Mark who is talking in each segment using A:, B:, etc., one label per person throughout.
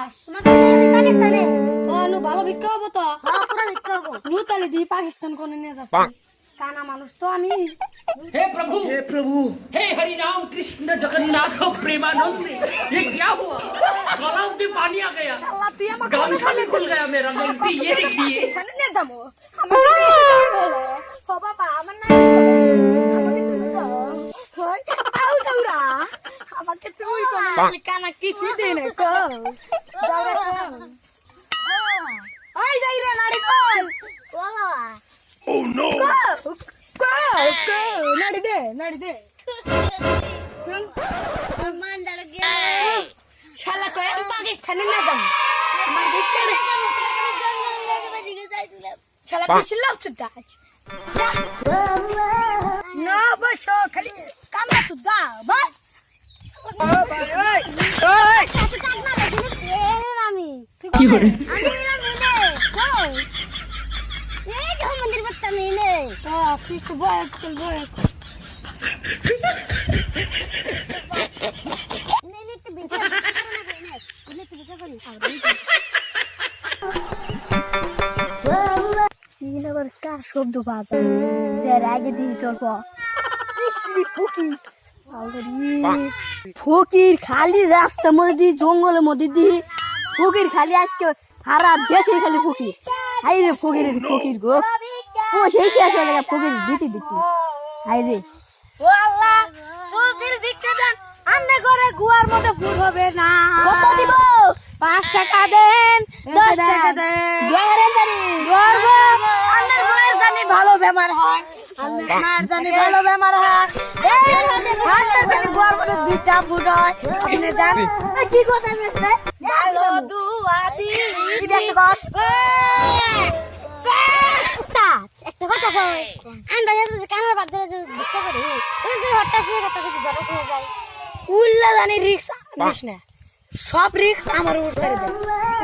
A: যাস?
B: তোমাকে পাকিস্তানে
A: নু ভালো ভিক্ষা হবো তো।
B: পুরা ভিক্ষা হবো।
A: নুতালি দি পাকিস্তান কোনে নিয়ে যাস? কানা মানুষ তো আমি।
C: हे प्रभु हे हरि राम कृष्ण जगन्नाथ प्रेमानंद ये क्या हुआ गला में पानी आ गया
A: আল্লাহ তুই আমার
C: गला में खुल गया मेरा गलती ये देखिए
A: এখানে নিয়ে যাবো। আমার ও বাবা আমার না আমাকে তুমি দাও। হই আউ যাওরা আমাকে তুই কোন কানা কিছু দে না কো যাওরা কো ওই যাই রে নাড়ি কল
B: ও বাবা
A: কো নাড়ি দে
B: মান দাঁড় গিয়া
A: শালা কই আমি পাকিস্তানে না যাবো। আমার দেখতে
B: জঙ্গল যাবে দিকে যাইছিলাম
A: শালা বেশি লাভ চুদাস না বসো খালি কামড়া চুদা বাস
B: আমি
C: কি করে
B: এই যে মন্দির করতে আমি নে নে একটু বেশি একটু বেশি করি
A: শব্দ পাওয়া যে আগে দিয়ে চলবো ফকির খালি রাস্তার মধ্যে দি জঙ্গলের মধ্যে দি ফকির খালি আজকে সারা দেশে খালি ফকির হাই রে ফকির গো ও সেই শেষ হয়ে গেল ফকির দিতে হাই রে ও আল্লাহ ফকির ভিক্ষা দেন আন্নে করে গুয়ার মতো ফুল হবে না কত দিব 5 টাকা দেন 10 টাকা দেন জোয়ারে জানি আন্নে করে জানি ভালো বেমার হয় আন্নে মার জানি ভালো বেমার হয় এই আন্নে জানি গুয়ার মতো দুইটা ফুট হয় আপনি জান কি কথা রে ভালো দুয়া দি কি দেখতে কর
B: উস্তাদ একটা কথা কই আমরা যে কানের বাদ ধরে যে ভিক্ষা করি ওই যে হট্টা শুয়ে কথা শুধু জড়ো হয়ে যায়
A: উল্লা জানি রিক্স নিস না সব রিক্স আমার উপর ছেড়ে দে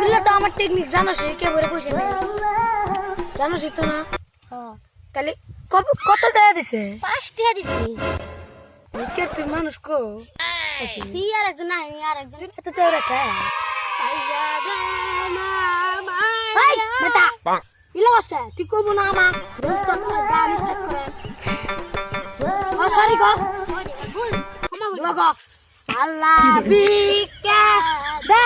A: উল্লা তো আমার টেকনিক জানোস কে ভরে পয়সা নেই জানোস তো না তাহলে কত টাকা দিছে
B: 5 টাকা দিছি
A: কে তুই মানুষ কো
B: তুই আর একজন না আমি আর একজন
A: তুই তো তেরা কে এই বেটা ইলা কষ্ট তুই কব না আমার দোস্ত গান স্টার্ট করে ও সরি গো গো আল্লাহ বিকা দে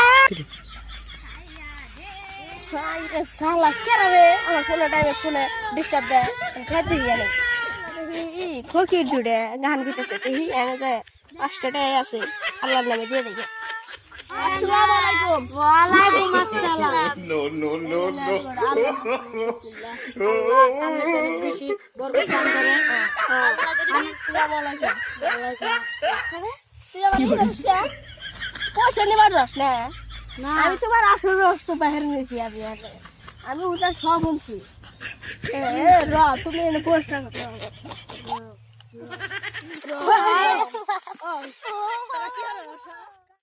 A: আরে শালা কেরা রে আমার ফোনে টাইমে ফোনে ডিস্টার্ব দেয় খাইতে গেলে ফকির জুড়ে গান গিতেছে তুই এনে যায় 5 টাকায় আছে আল্লাহর নামে দিয়ে দেখে আসসালামু আলাইকুম ওয়া আলাইকুম আসসালাম
C: no
A: আসসালামু আলাইকুম তুই আমার পয়সা নিবার যাস না আমি তোমার 18 বাহির নিয়েছি আমি ওটা সব বলছি র তুমি এনে পয়সা